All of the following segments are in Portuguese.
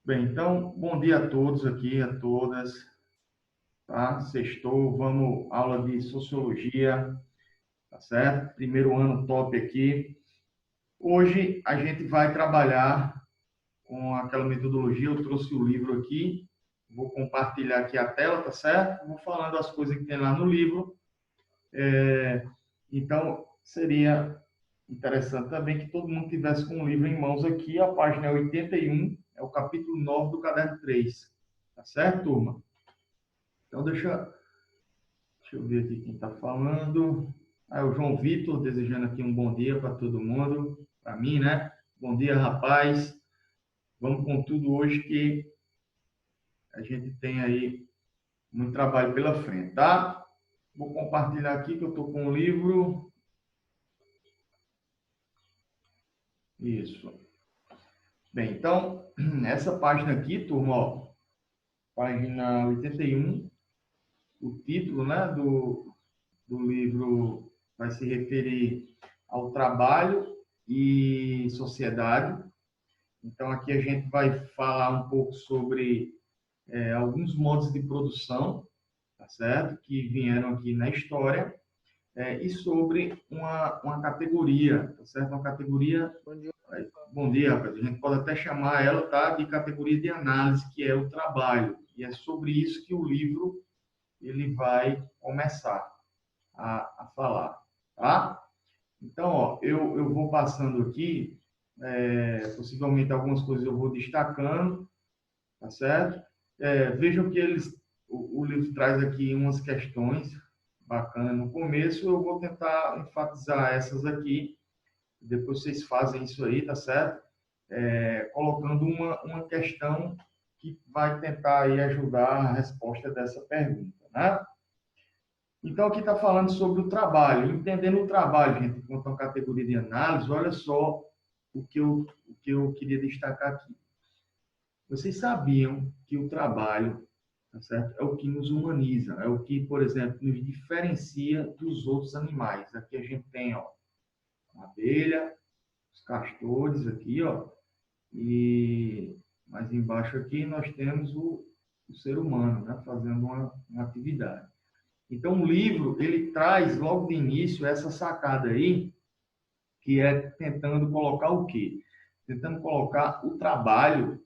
Bem, então, bom dia a todos aqui, a todas, tá? Sextou, vamos, aula de Sociologia, tá certo? Primeiro ano top aqui. Hoje a gente vai trabalhar com aquela metodologia, eu trouxe o livro aqui, vou compartilhar aqui a tela, tá certo? Vou falando as coisas que tem lá no livro. Então, seria interessante também que todo mundo tivesse com o livro em mãos aqui, a página é 81, é o capítulo 9 do caderno 3, tá certo, turma? Então, deixa eu ver aqui quem está falando. Ah, é o João Vitor, desejando aqui um bom dia para todo mundo. Para mim, né? Bom dia, rapaz. Vamos com tudo hoje que a gente tem aí muito trabalho pela frente, tá? Vou compartilhar aqui que eu estou com o livro. Isso. Bem, então, essa página aqui, turma, ó, página 81, o título, né, do livro vai se referir ao trabalho e sociedade. Então, aqui a gente vai falar um pouco sobre alguns modos de produção, tá certo? Que vieram aqui na história, e sobre uma categoria, tá certo? Uma categoria. Bom dia. Bom dia, rapaz. A gente pode até chamar ela, tá, de categoria de análise, que é o trabalho. E é sobre isso que o livro ele vai começar a falar, tá? Então, ó, eu vou passando aqui, possivelmente algumas coisas eu vou destacando, tá certo? Vejam que o livro traz aqui umas questões bacanas no começo, eu vou tentar enfatizar essas aqui, depois vocês fazem isso aí, tá certo? Colocando uma questão que vai tentar aí ajudar a resposta dessa pergunta, né? Então, aqui está falando sobre o trabalho. Entendendo o trabalho, gente, enquanto uma categoria de análise, olha só o que eu queria destacar aqui. Vocês sabiam que o trabalho, tá certo? É o que nos humaniza, é o que, por exemplo, nos diferencia dos outros animais. Aqui a gente tem, ó, a abelha, os castores aqui, ó, e mais embaixo aqui nós temos o ser humano, né, fazendo uma atividade. Então, o livro, ele traz logo de início essa sacada aí, que é tentando colocar o quê? Tentando colocar o trabalho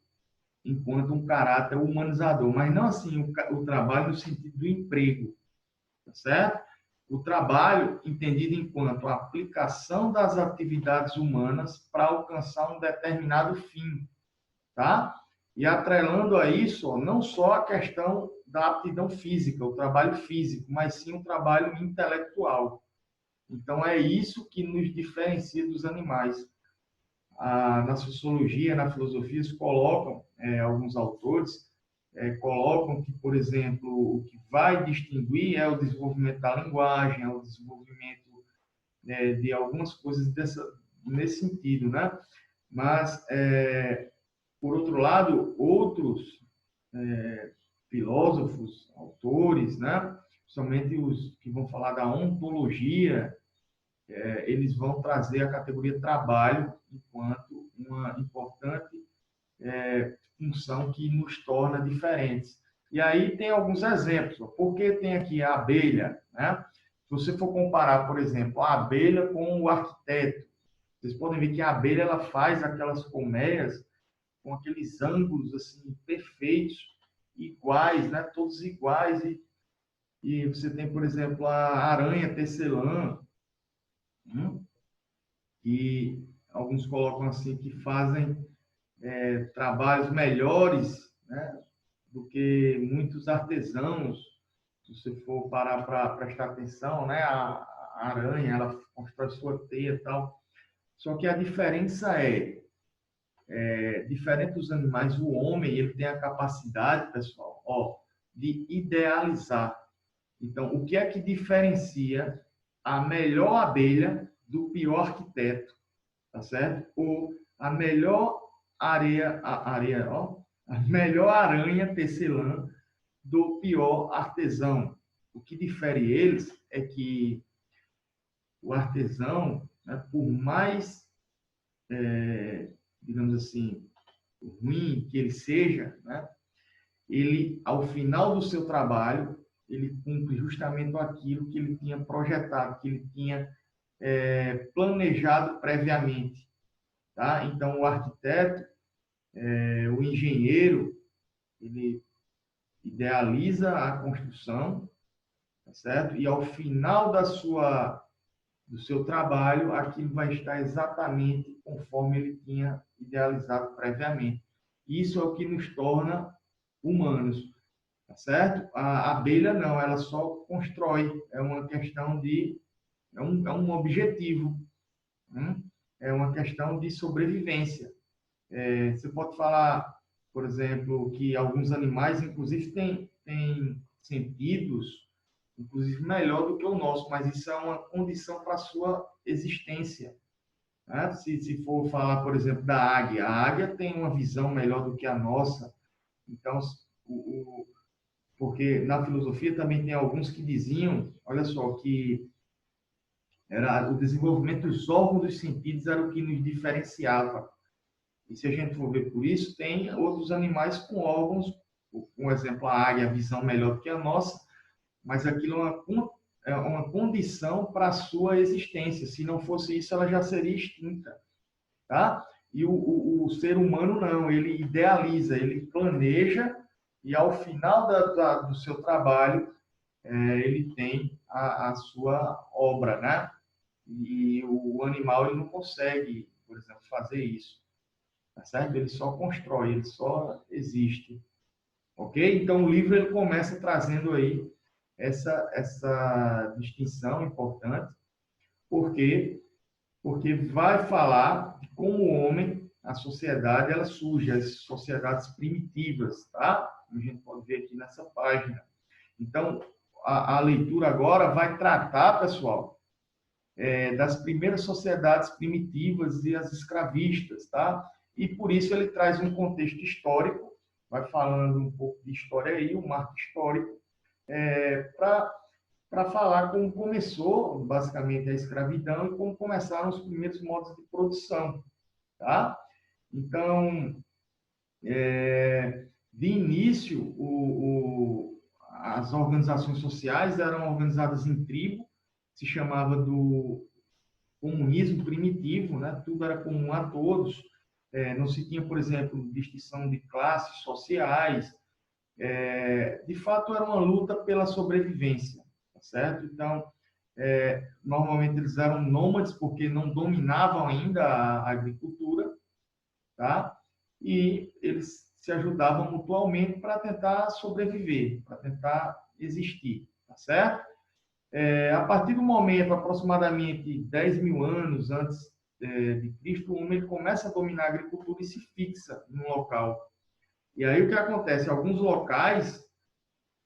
enquanto um caráter humanizador, mas não assim o trabalho no sentido do emprego, tá certo? O trabalho entendido enquanto a aplicação das atividades humanas para alcançar um determinado fim, tá? E atrelando a isso, ó, não só a questão da aptidão física, o trabalho físico, mas sim o trabalho intelectual. Então, é isso que nos diferencia dos animais. Na sociologia, na filosofia, eles colocam, alguns autores, colocam que, por exemplo, o que vai distinguir é o desenvolvimento da linguagem, é o desenvolvimento de algumas coisas nesse sentido, né? Mas, por outro lado, outros filósofos, autores, né? Principalmente os que vão falar da ontologia, eles vão trazer a categoria trabalho enquanto uma importante função que nos torna diferentes. E aí tem alguns exemplos. Porque tem aqui a abelha, né? Se você for comparar, por exemplo, a abelha com o arquiteto, vocês podem ver que a abelha ela faz aquelas colmeias com aqueles ângulos assim perfeitos, iguais, né? Todos iguais e você tem, por exemplo, a aranha tecelã, que alguns colocam assim que fazem trabalhos melhores, né, do que muitos artesãos. Se você for parar para prestar atenção, né, a aranha ela constrói sua teia e tal. Só que a diferença diferente dos animais, o homem ele tem a capacidade, pessoal, ó, de idealizar. Então, o que é que diferencia a melhor abelha do pior arquiteto, tá certo? Ou a melhor areia, ó, a melhor aranha tecelã do pior artesão. O que difere eles é que o artesão, né, por mais, digamos assim, ruim que ele seja, né, ele, ao final do seu trabalho, ele cumpre justamente aquilo que ele tinha projetado, que ele tinha planejado previamente. Tá? Então, o arquiteto, o engenheiro, ele idealiza a construção, tá certo? E ao final do seu trabalho, aquilo vai estar exatamente conforme ele tinha idealizado previamente. Isso é o que nos torna humanos, tá certo? A abelha não, ela só constrói, é uma questão de, é um objetivo, né? É uma questão de sobrevivência. Você pode falar, por exemplo, que alguns animais, inclusive, têm sentidos, inclusive melhor do que o nosso, mas isso é uma condição para a sua existência. Né? Se for falar, por exemplo, da águia, a águia tem uma visão melhor do que a nossa. Então, porque na filosofia também tem alguns que diziam, olha só, que era o desenvolvimento dos órgãos dos sentidos era o que nos diferenciava. E se a gente for ver por isso, tem outros animais com órgãos, por exemplo, a águia, a visão melhor do que a nossa, mas aquilo é uma condição para a sua existência. Se não fosse isso, ela já seria extinta. Tá? E o ser humano não, ele idealiza, ele planeja e ao final do seu trabalho, ele tem a sua obra, né? E o animal ele não consegue, por exemplo, fazer isso. Tá certo? Ele só constrói, ele só existe. Ok? Então, o livro ele começa trazendo aí essa distinção importante. Por quê? Porque vai falar de como o homem, a sociedade, ela surge, as sociedades primitivas, tá? A gente pode ver aqui nessa página. Então, a leitura agora vai tratar, pessoal, das primeiras sociedades primitivas e as escravistas, tá? E por isso ele traz um contexto histórico, vai falando um pouco de história aí, um marco histórico, para falar como começou, basicamente, a escravidão e como começaram os primeiros modos de produção, tá? Então, de início, as organizações sociais eram organizadas em tribo, se chamava do comunismo primitivo, né? Tudo era comum a todos, não se tinha, por exemplo, distinção de classes sociais, de fato era uma luta pela sobrevivência, tá certo? Então, normalmente eles eram nômades porque não dominavam ainda a agricultura, tá? E eles se ajudavam mutuamente para tentar sobreviver, para tentar existir, tá certo? A partir do momento, aproximadamente 10 mil anos antes de Cristo, o homem ele começa a dominar a agricultura e se fixa num local. E aí o que acontece? Alguns locais,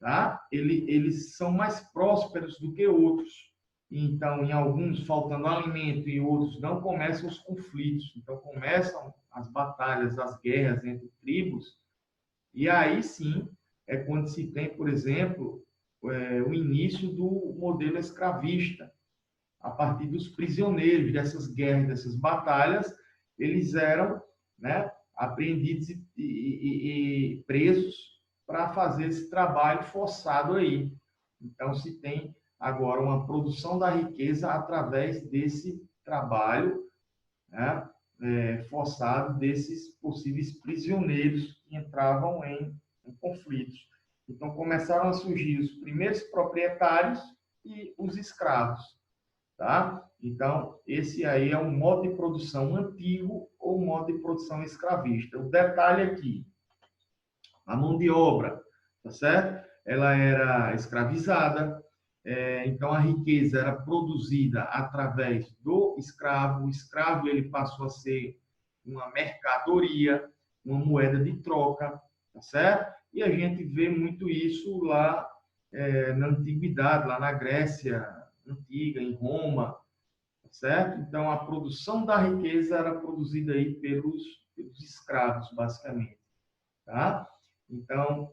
tá? Eles são mais prósperos do que outros. Então, em alguns faltando alimento e outros não, começam os conflitos. Então, começam as batalhas, as guerras entre tribos. E aí sim é quando se tem, por exemplo, o início do modelo escravista. A partir dos prisioneiros, dessas guerras, dessas batalhas, eles eram, né, apreendidos e presos para fazer esse trabalho forçado aí. Então, se tem agora uma produção da riqueza através desse trabalho, né, forçado desses possíveis prisioneiros que entravam em conflitos. Então, começaram a surgir os primeiros proprietários e os escravos. Tá? Então, esse aí é um modo de produção antigo ou modo de produção escravista. O detalhe aqui, a mão de obra, tá certo? Ela era escravizada, então a riqueza era produzida através do escravo. O escravo ele passou a ser uma mercadoria, uma moeda de troca, tá certo? E a gente vê muito isso lá na antiguidade, lá na Grécia antiga, em Roma, tá certo? Então a produção da riqueza era produzida aí pelos escravos, basicamente, tá? Então,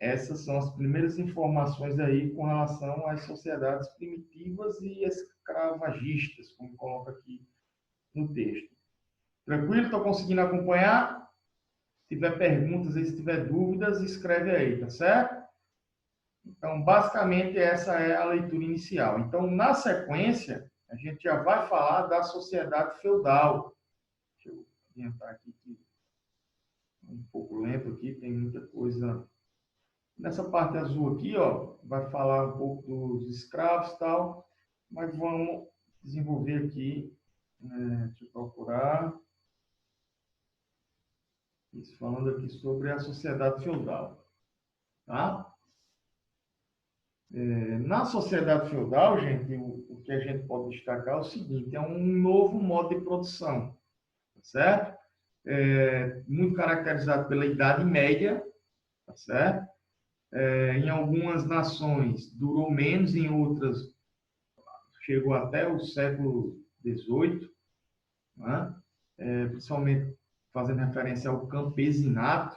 essas são as primeiras informações aí com relação às sociedades primitivas e escravagistas, como coloca aqui no texto. Tranquilo? Estou conseguindo acompanhar? Se tiver perguntas e se tiver dúvidas, escreve aí, tá certo? Então, basicamente, essa é a leitura inicial. Então, na sequência, a gente já vai falar da sociedade feudal. Deixa eu adiantar aqui, que é um pouco lento aqui, tem muita coisa. Nessa parte azul aqui, ó, vai falar um pouco dos escravos e tal, mas vamos desenvolver aqui, deixa eu procurar, isso, falando aqui sobre a sociedade feudal, tá? Na sociedade feudal, gente, o que a gente pode destacar é o seguinte, é um novo modo de produção, tá certo? Muito caracterizado pela Idade Média, tá certo? Em algumas nações durou menos, em outras chegou até o século XVIII, né? Principalmente fazendo referência ao campesinato.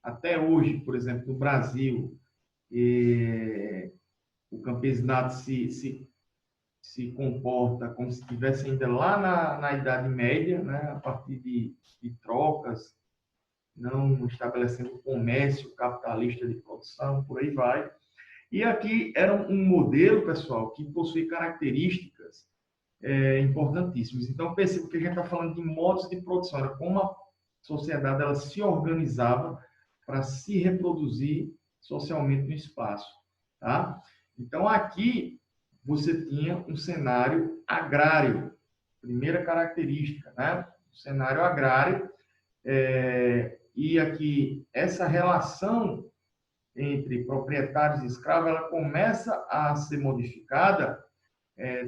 Até hoje, por exemplo, no Brasil, o campesinato se comporta como se estivesse ainda lá na Idade Média, né? A partir de trocas, não estabelecendo comércio capitalista de produção, por aí vai. E aqui era um modelo, pessoal, que possui características importantíssimas. Então, perceba que a gente está falando de modos de produção, era como a sociedade ela se organizava para se reproduzir socialmente no espaço. Tá? Então, aqui você tinha um cenário agrário, primeira característica, né? O cenário agrário, e aqui essa relação entre proprietários e escravos, ela começa a ser modificada,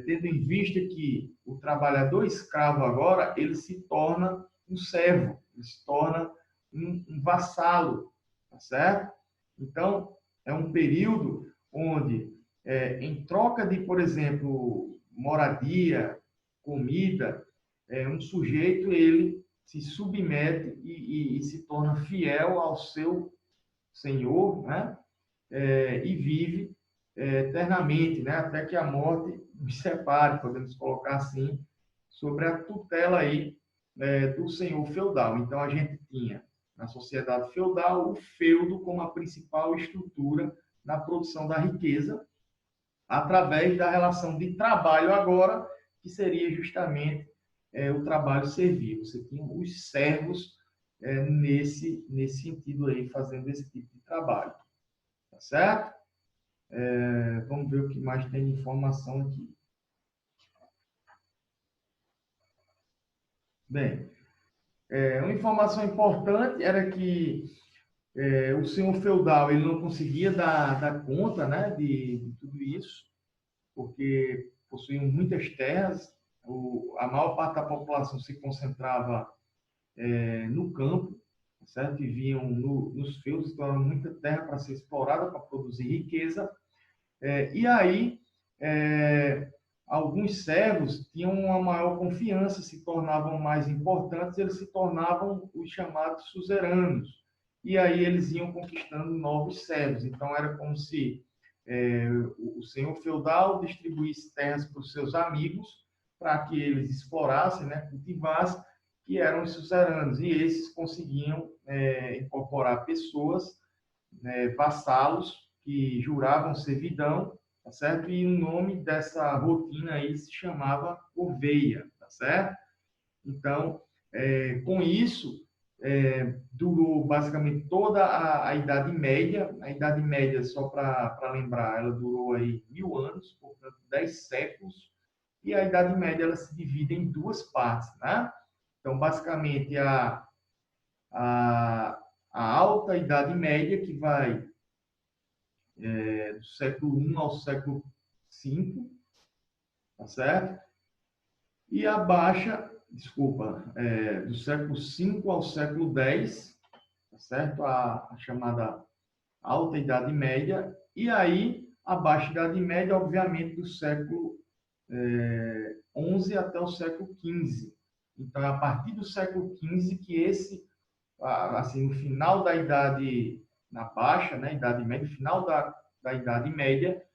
tendo em vista que o trabalhador escravo agora, ele se torna um servo, ele se torna um vassalo, tá certo? Então, é um período onde, em troca de, por exemplo, moradia, comida, um sujeito, ele se submete e se torna fiel ao seu senhor, né? E vive eternamente, né? Até que a morte nos separe, podemos colocar assim, sobre a tutela aí do senhor feudal. Então, a gente tinha, na sociedade feudal, o feudo como a principal estrutura na produção da riqueza, através da relação de trabalho agora, que seria justamente o trabalho servil. Você tinha os servos nesse sentido aí, fazendo esse tipo de trabalho. Tá certo? Vamos ver o que mais tem de informação aqui. Bem, uma informação importante era que o senhor feudal ele não conseguia dar conta, né, de tudo isso, porque possuíam muitas terras, a maior parte da população se concentrava no campo, certo? Viviam nos feudos, então era muita terra para ser explorada, para produzir riqueza. E aí, alguns servos tinham uma maior confiança, se tornavam mais importantes, eles se tornavam os chamados suzeranos. E aí eles iam conquistando novos servos. Então, era como se o senhor feudal distribuísse terras para os seus amigos, para que eles explorassem, né, cultivassem, que eram os suzeranos. E esses conseguiam incorporar pessoas, né, vassalos, que juravam servidão, tá certo? E o nome dessa rotina aí se chamava corveia, tá certo? Então, com isso, durou basicamente toda a Idade Média. A Idade Média, só para lembrar, ela durou aí 1000 anos, portanto, 10 séculos. E a Idade Média ela se divide em duas partes, né? Então, basicamente, a, a alta Idade Média, que vai do século I ao século V, tá certo? E a baixa, desculpa, do século V ao século X, tá certo? A chamada Alta Idade Média, e aí a Baixa Idade Média, obviamente, do século XI até o século XV. Então, é a partir do século XV que assim, no final da Idade, na Baixa, Idade Média, final da Idade Média,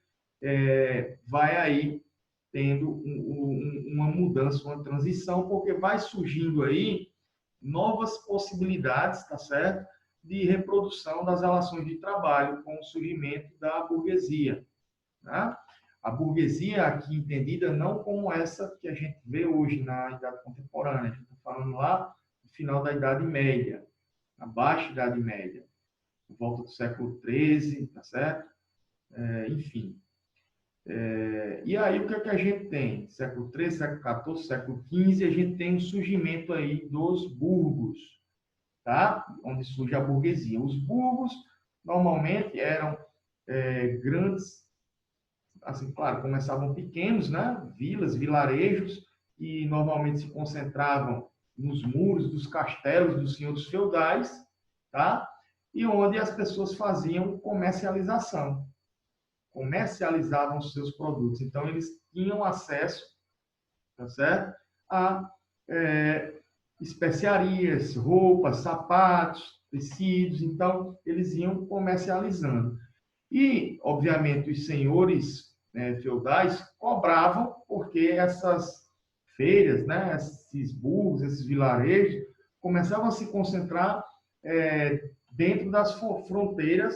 vai aí tendo uma mudança, uma transição, porque vai surgindo aí novas possibilidades, tá certo? De reprodução das relações de trabalho com o surgimento da burguesia, né? A burguesia aqui entendida não como essa que a gente vê hoje na Idade Contemporânea, a gente está falando lá no final da Idade Média, na Baixa Idade Média, por volta do século XIII, tá certo? Enfim. E aí o que é que a gente tem? Século XIII, século XIV, século XV, a gente tem o surgimento aí dos burgos, tá? Onde surge a burguesia. Os burgos normalmente eram grandes, assim, claro, começavam pequenos, né? Vilas, vilarejos, e normalmente se concentravam nos muros dos castelos dos senhores feudais, tá? E onde as pessoas faziam comercializavam os seus produtos. Então, eles tinham acesso, tá certo? A especiarias, roupas, sapatos, tecidos. Então, eles iam comercializando. E, obviamente, os senhores feudais cobravam, porque essas feiras, né, esses burgos, esses vilarejos, começavam a se concentrar dentro das fronteiras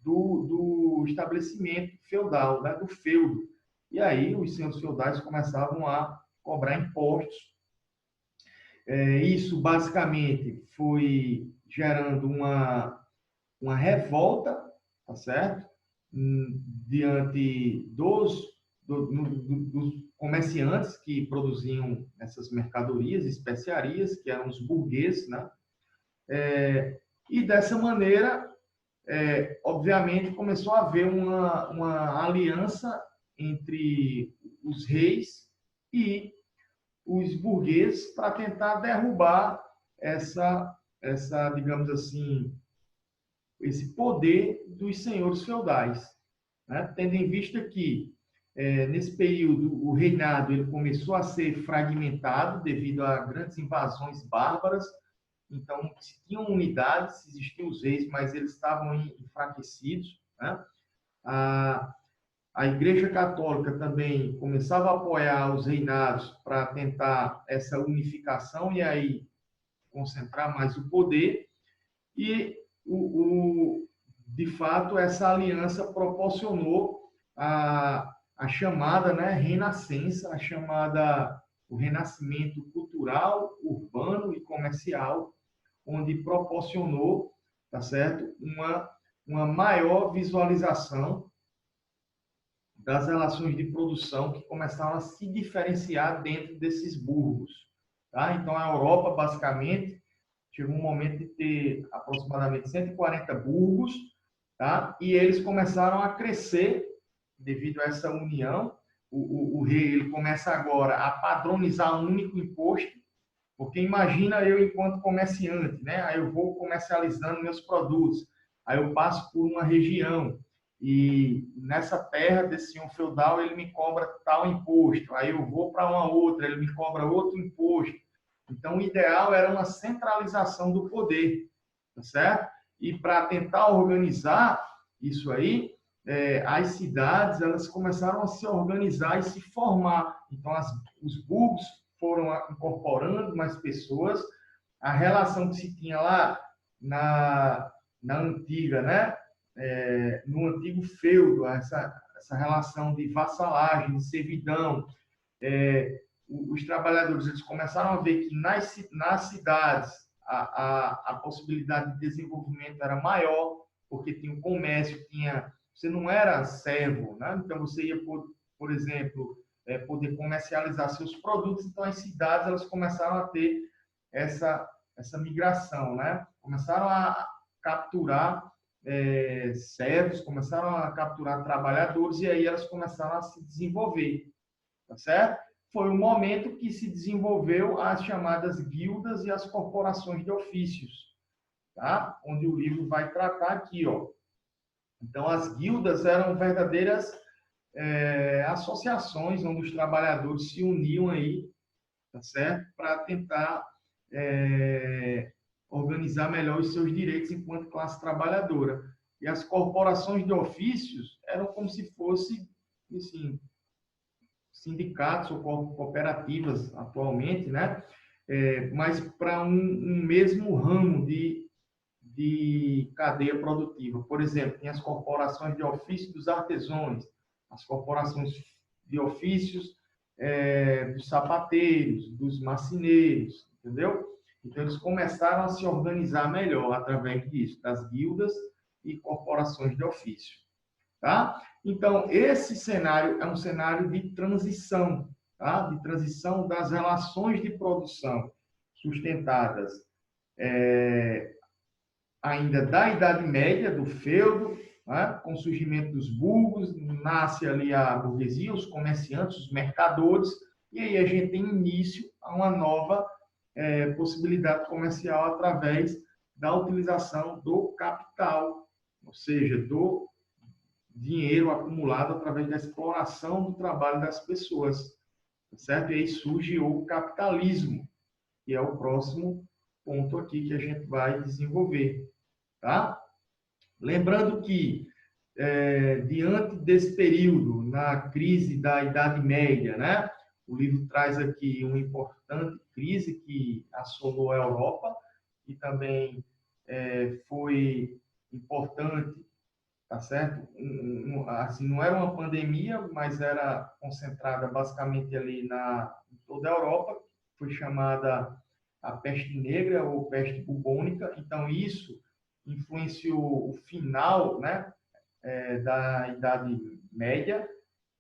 do estabelecimento feudal, né, do feudo. E aí os senhores feudais começavam a cobrar impostos. Isso basicamente foi gerando uma revolta, tá certo? Diante dos comerciantes que produziam essas mercadorias, especiarias, que eram os burgueses, né? E dessa maneira, obviamente, começou a haver uma aliança entre os reis e os burgueses para tentar derrubar digamos assim, esse poder dos senhores feudais, né? Tendo em vista que, nesse período, o reinado ele começou a ser fragmentado devido a grandes invasões bárbaras. Então, se tinham unidades, existiam os reis, mas eles estavam enfraquecidos, né? A Igreja Católica também começava a apoiar os reinados para tentar essa unificação e aí concentrar mais o poder. E, de fato, essa aliança proporcionou a chamada, né, renascença, o renascimento cultural, urbano e comercial, onde proporcionou, tá certo, uma maior visualização das relações de produção que começaram a se diferenciar dentro desses burgos, tá? Então, a Europa, basicamente, chegou um momento de ter aproximadamente 140 burgos, tá? E eles começaram a crescer devido a essa união. O rei ele começa agora a padronizar um único imposto, porque imagina eu enquanto comerciante, né? Aí eu vou comercializando meus produtos, aí eu passo por uma região e nessa terra desse senhor feudal ele me cobra tal imposto, aí eu vou para uma outra, ele me cobra outro imposto. Então o ideal era uma centralização do poder, tá certo? E para tentar organizar isso aí, as cidades elas começaram a se organizar e se formar. Então os burgos foram incorporando mais pessoas, a relação que se tinha lá na antiga, né? No antigo feudo, essa relação de vassalagem, de servidão. Os trabalhadores eles começaram a ver que nas cidades a possibilidade de desenvolvimento era maior, porque tinha o comércio, você não era servo, né? Então você ia, por exemplo, poder comercializar seus produtos. Então as cidades elas começaram a ter essa migração, né? Começaram a capturar servos, começaram a capturar trabalhadores e aí elas começaram a se desenvolver, tá certo? Foi o momento que se desenvolveu as chamadas guildas e as corporações de ofícios, tá? Onde o livro vai tratar aqui, ó. Então as guildas eram verdadeiras associações onde os trabalhadores se uniam aí, tá certo? Para tentar organizar melhor os seus direitos enquanto classe trabalhadora. E as corporações de ofícios eram como se fosse, assim, sindicatos ou cooperativas atualmente, né? Mas para um mesmo ramo de cadeia produtiva. Por exemplo, tem as corporações de ofício dos artesãos, as corporações de ofícios dos sapateiros, dos marceneiros, entendeu? Então, eles começaram a se organizar melhor através disso, das guildas e corporações de ofício. Tá? Então, esse cenário é um cenário de transição, tá? De transição das relações de produção sustentadas ainda da Idade Média, do feudo, né? Com o surgimento dos burgos, nasce ali a burguesia, os comerciantes, os mercadores, e aí a gente tem início a uma nova possibilidade comercial através da utilização do capital, ou seja, do dinheiro acumulado através da exploração do trabalho das pessoas, certo? E aí surge o capitalismo, que é o próximo ponto aqui que a gente vai desenvolver, tá? Lembrando que, diante desse período, na crise da Idade Média, né? O livro traz aqui uma importante crise que assolou a Europa, e também foi importante, tá certo? Assim, não era uma pandemia, mas era concentrada basicamente ali em toda a Europa, foi chamada a peste negra ou peste bubônica. Então, isso influenciou o final, né, da Idade Média,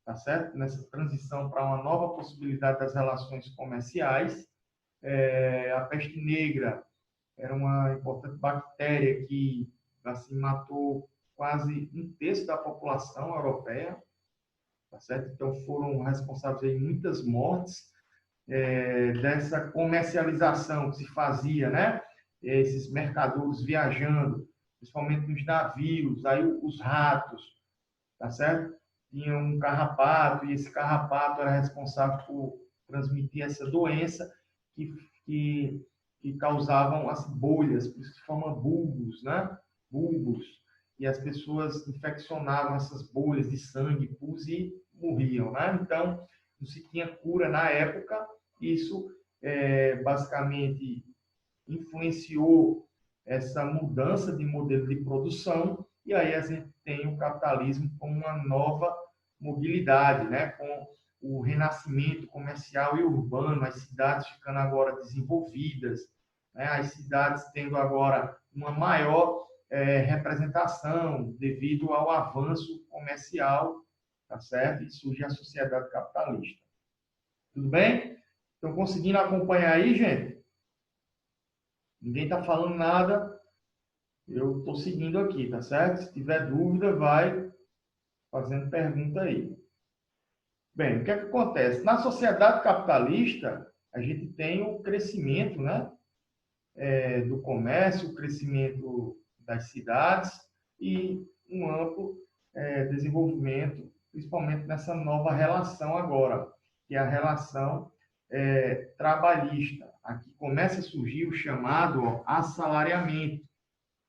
tá certo? Nessa transição para uma nova possibilidade das relações comerciais. A peste negra era uma importante bactéria que assim matou quase um terço da população europeia, tá certo? Então foram responsáveis aí muitas mortes dessa comercialização que se fazia, né? Esses mercadores viajando, principalmente nos navios, aí os ratos, tá certo? Tinha um carrapato, e esse carrapato era responsável por transmitir essa doença que, que, que causavam as bolhas, por isso que forma bulbos, né? Bulbos. E as pessoas infeccionavam essas bolhas de sangue, pus, e morriam, né? Então, não se tinha cura na época. Isso, basicamente, influenciou essa mudança de modelo de produção, e aí a gente tem o capitalismo como uma nova mobilidade, né? Com o renascimento comercial e urbano, as cidades ficando agora desenvolvidas, né? As cidades tendo agora uma maior representação devido ao avanço comercial, tá certo? E surge a sociedade capitalista. Tudo bem? Estão conseguindo acompanhar aí, gente? Ninguém está falando nada, eu estou seguindo aqui, tá certo? Se tiver dúvida, vai fazendo pergunta aí. Bem, o que é que acontece? Na sociedade capitalista, a gente tem o crescimento, né, do comércio, o crescimento das cidades e um amplo desenvolvimento, principalmente nessa nova relação agora, que é a relação trabalhista. Aqui começa a surgir o chamado assalariamento,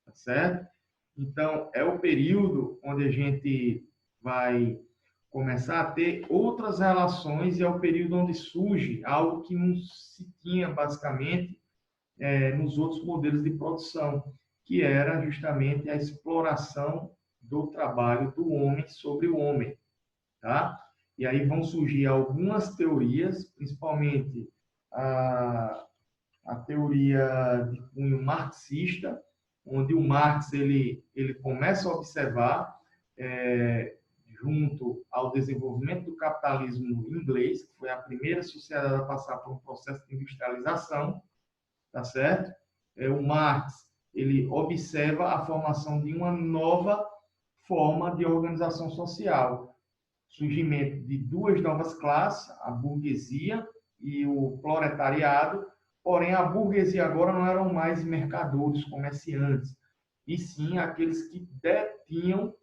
tá certo? Então, é o período onde a gente vai começar a ter outras relações, e é o período onde surge algo que não se tinha, basicamente, nos outros modelos de produção, que era justamente a exploração do trabalho do homem sobre o homem, tá? E aí vão surgir algumas teorias, principalmente a teoria de cunho marxista, onde o Marx ele começa a observar, junto ao desenvolvimento do capitalismo inglês, que foi a primeira sociedade a passar por um processo de industrialização, tá certo? O Marx ele observa a formação de uma nova forma de organização social, surgimento de duas novas classes, a burguesia e o proletariado. Porém, a burguesia agora não eram mais mercadores, comerciantes, e sim aqueles que detinham,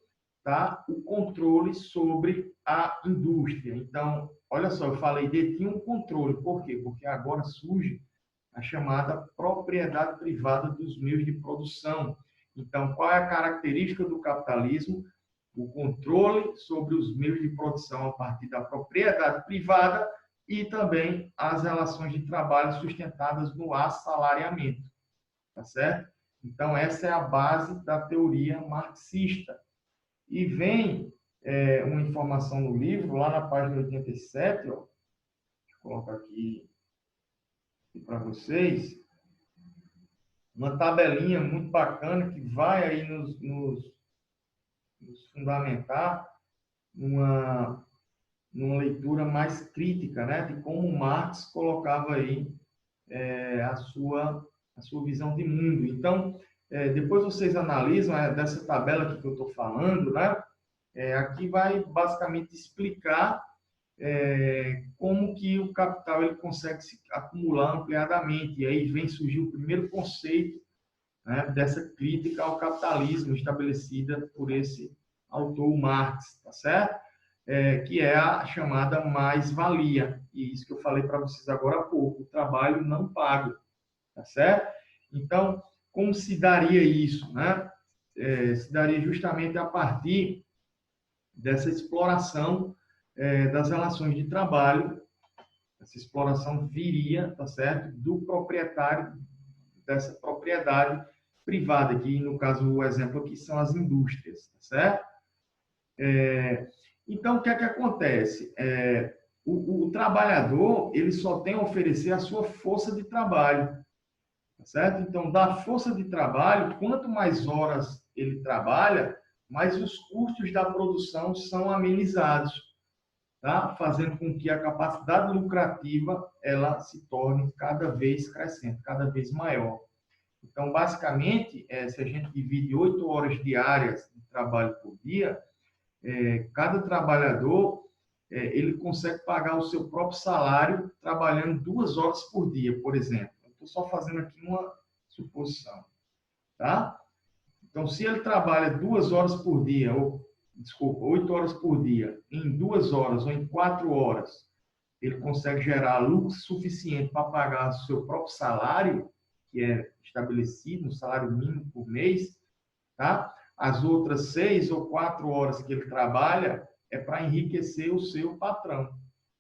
tá, o controle sobre a indústria. Então, olha só, eu falei detinham o controle. Por quê? Porque agora surge a chamada propriedade privada dos meios de produção. Então, qual é a característica do capitalismo? o controle sobre os meios de produção a partir da propriedade privada e também as relações de trabalho sustentadas no assalariamento, tá certo? Então, essa é a base da teoria marxista. E vem uma informação no livro, lá na página 87, ó, deixa eu colocar aqui para vocês, uma tabelinha muito bacana que vai aí nos fundamentar numa leitura mais crítica, né, de como Marx colocava aí a sua visão de mundo. Então, depois vocês analisam dessa tabela aqui que eu estou falando, né, aqui vai basicamente explicar como que o capital ele consegue se acumular ampliadamente. E aí vem surgir o primeiro conceito, né, dessa crítica ao capitalismo estabelecida por esse autor Marx, tá certo? Que é a chamada mais-valia. E isso que eu falei para vocês agora há pouco, o trabalho não pago, tá certo? Então, como se daria isso, né? Se daria justamente a partir dessa exploração das relações de trabalho. Essa exploração viria, tá certo, do proprietário dessa propriedade privada, que no caso o exemplo aqui são as indústrias, tá certo? Então, o que é que acontece? O trabalhador ele só tem a oferecer a sua força de trabalho, tá certo? Então, da força de trabalho, quanto mais horas ele trabalha, mais os custos da produção são amenizados, tá? Fazendo com que a capacidade lucrativa ela se torne cada vez crescente, cada vez maior. Então, basicamente, se a gente divide 8 horas diárias de trabalho por dia, cada trabalhador ele consegue pagar o seu próprio salário trabalhando 2 horas por dia, por exemplo. Estou só fazendo aqui uma suposição, tá? Então, se ele trabalha 2 horas por dia, ou, desculpa, 8 horas por dia, em 2 horas ou em 4 horas, ele consegue gerar lucro suficiente para pagar o seu próprio salário, que é estabelecido, um salário mínimo por mês, tá? As outras 6 ou 4 horas que ele trabalha é para enriquecer o seu patrão.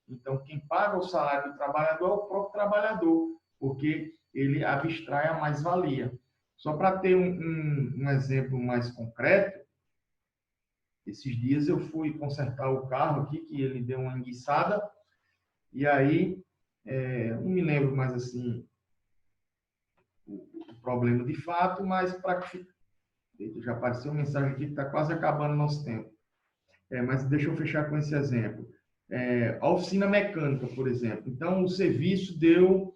Então, quem paga o salário do trabalhador é o próprio trabalhador, porque ele abstrai a mais-valia. Só para ter um exemplo mais concreto, esses dias eu fui consertar o carro aqui, que ele deu uma enguiçada, e aí, não me lembro mais assim o problema de fato, mas para que já apareceu uma mensagem aqui que está quase acabando o nosso tempo. Mas deixa eu fechar com esse exemplo. A oficina mecânica, por exemplo. Então, o serviço deu...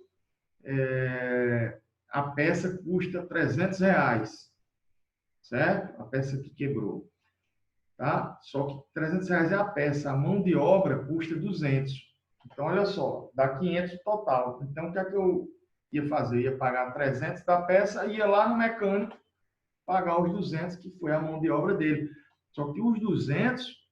a peça custa R$300, certo? A peça que quebrou. Tá? Só que R$300 é a peça. A mão de obra custa 200. Então, olha só, dá 500 total. Então, o que é que eu ia fazer? Eu ia pagar 300 da peça e ia lá no mecânico pagar os 200, que foi a mão de obra dele. Só que os 200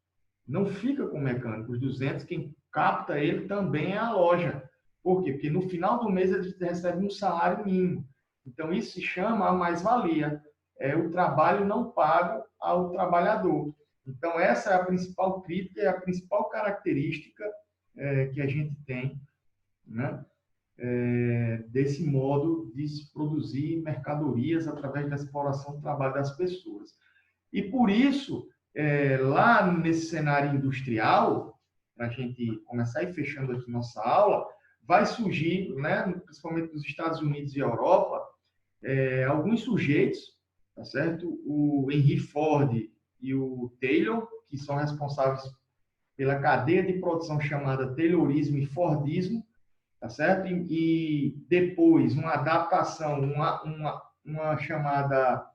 não fica com o mecânico. Os 200, quem capta ele também é a loja. Por quê? Porque no final do mês ele recebe um salário mínimo. Então, isso se chama a mais-valia. É o trabalho não pago ao trabalhador. Então, essa é a principal crítica e a principal característica que a gente tem, né? Desse modo de se produzir mercadorias através da exploração do trabalho das pessoas. E por isso, lá nesse cenário industrial, para a gente começar a ir fechando aqui nossa aula, vai surgir, né, principalmente nos Estados Unidos e Europa, alguns sujeitos, tá certo? O Henry Ford e o Taylor, que são responsáveis pela cadeia de produção chamada Taylorismo e Fordismo, tá certo? E depois uma adaptação, uma chamada,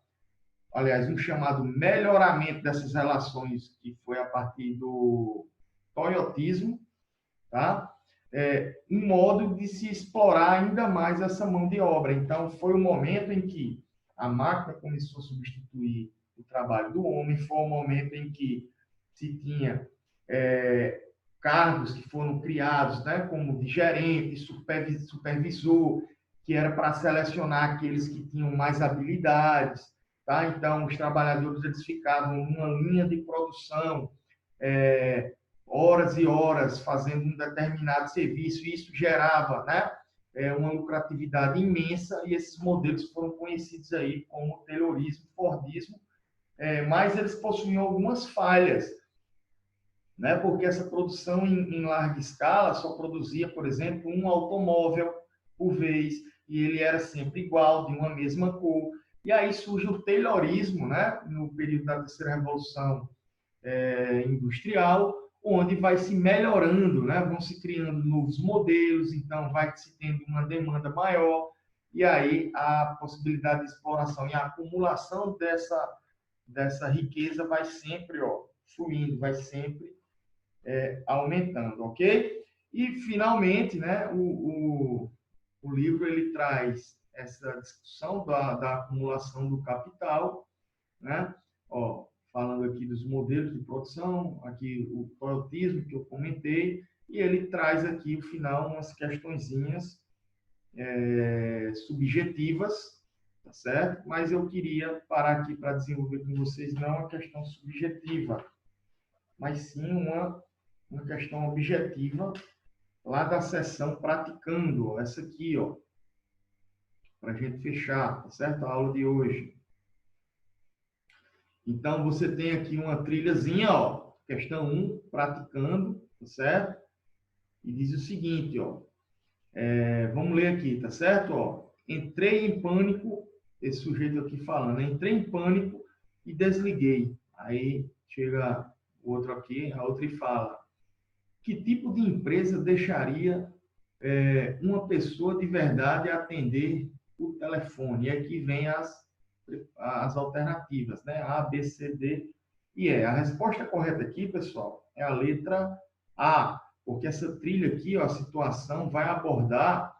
aliás, um chamado melhoramento dessas relações, que foi a partir do toyotismo, tá? Um modo de se explorar ainda mais essa mão de obra. Então, foi o momento em que a máquina começou a substituir o trabalho do homem, foi o momento em que se tinha cargos que foram criados, né, como de gerente, supervisor, que era para selecionar aqueles que tinham mais habilidades. tá? Então, os trabalhadores, eles ficavam numa linha de produção, horas e horas fazendo um determinado serviço, e isso gerava, né, uma lucratividade imensa, e esses modelos foram conhecidos aí como Taylorismo, Fordismo, mas eles possuíam algumas falhas, né, porque essa produção em larga escala só produzia, por exemplo, um automóvel por vez, e ele era sempre igual, de uma mesma cor. E aí surge o Taylorismo, né, no período da terceira revolução industrial, onde vai se melhorando, né? Vão se criando novos modelos, então vai se tendo uma demanda maior, e aí a possibilidade de exploração e a acumulação dessa riqueza vai sempre, fluindo, vai sempre aumentando, ok? E, finalmente, né, o livro ele traz essa discussão da acumulação do capital, né? Falando aqui dos modelos de produção, aqui o toyotismo que eu comentei, e ele traz aqui, no final, umas questõezinhas subjetivas, tá certo? Mas eu queria parar aqui para desenvolver com vocês não uma questão subjetiva, mas sim uma questão objetiva lá da sessão praticando, essa aqui, para a gente fechar, tá certo? A aula de hoje. Então, você tem aqui uma trilhazinha, questão 1, praticando, tá certo? E diz o seguinte, vamos ler aqui, tá certo? Entrei em pânico, esse sujeito aqui falando, entrei em pânico e desliguei. Aí chega o outro aqui, a outra e fala, que tipo de empresa deixaria uma pessoa de verdade atender o telefone? E aqui vem as alternativas, né? A, B, C, D e E. A resposta correta aqui, pessoal, é a letra A, porque essa trilha aqui, a situação vai abordar,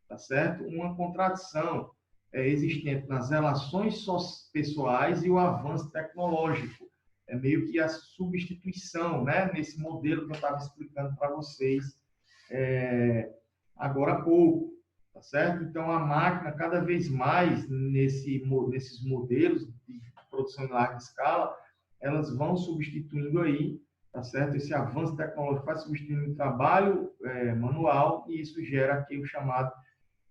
tá certo? Uma contradição existente nas relações pessoais e o avanço tecnológico. É meio que a substituição, né? Nesse modelo que eu estava explicando para vocês agora há pouco. Tá certo? Então, a máquina, cada vez mais, nesses modelos de produção em larga escala, elas vão substituindo aí, tá certo? Esse avanço tecnológico vai substituindo o trabalho manual, e isso gera aqui o chamado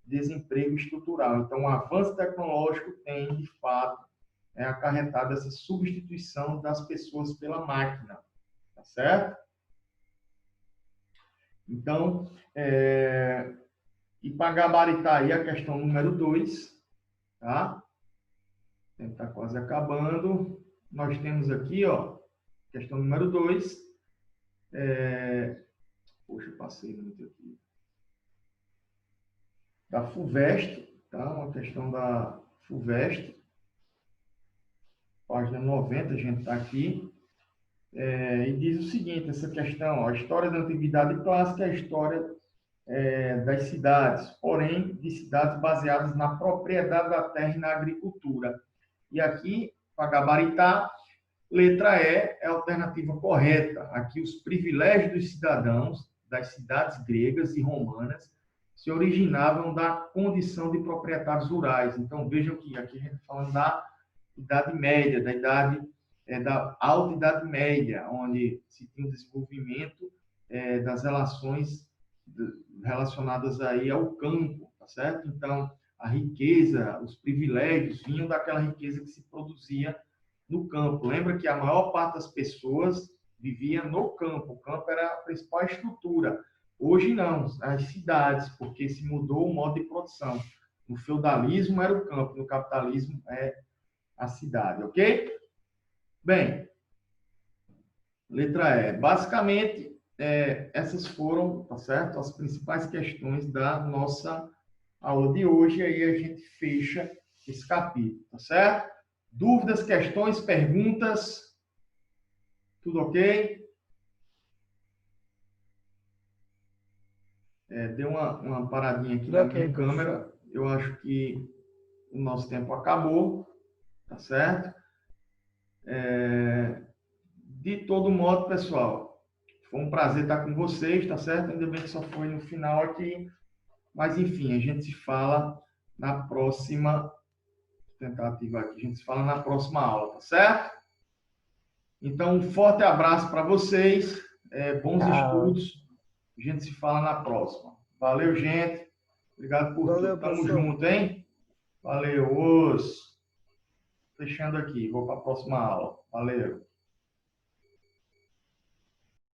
desemprego estrutural. Então, o avanço tecnológico tem, de fato, acarretado essa substituição das pessoas pela máquina, tá certo? Então, e para gabaritar aí a questão número 2, tá? Está quase acabando. Nós temos aqui, questão número 2. Poxa, eu passei muito aqui. Da FUVEST, tá? Uma questão da FUVEST. Página 90, a gente está aqui. E diz o seguinte, essa questão, a história da antiguidade clássica é a história das cidades, porém, de cidades baseadas na propriedade da terra e na agricultura. E aqui, para gabaritar, letra E é a alternativa correta. Aqui, os privilégios dos cidadãos das cidades gregas e romanas se originavam da condição de proprietários rurais. Então, vejam que aqui a gente está falando da Idade Média, da Alta Idade Média, onde se tinha um desenvolvimento das relações relacionadas aí ao campo, tá certo? Então, a riqueza, os privilégios vinham daquela riqueza que se produzia no campo. Lembra que a maior parte das pessoas vivia no campo. O campo era a principal estrutura. Hoje não, as cidades, porque se mudou o modo de produção. No feudalismo era o campo, no capitalismo é a cidade, ok? Bem, letra E. Basicamente, essas foram, tá certo? As principais questões da nossa aula de hoje. E aí a gente fecha esse capítulo, tá certo? Dúvidas, questões, perguntas? Tudo ok? Deu uma paradinha aqui na minha câmera. Eu acho que o nosso tempo acabou, tá certo? De todo modo, pessoal, foi um prazer estar com vocês, tá certo? Ainda bem que só foi no final aqui. Mas, enfim, a gente se fala na próxima tentar ativar aqui. A gente se fala na próxima aula, tá certo? Então, um forte abraço para vocês. Bons Tchau. estudos. A gente se fala na próxima. Valeu, gente. Obrigado por tudo. Valeu, Tamo professor. junto, hein? Valeu, os. Fechando aqui. Vou para a próxima aula. Valeu.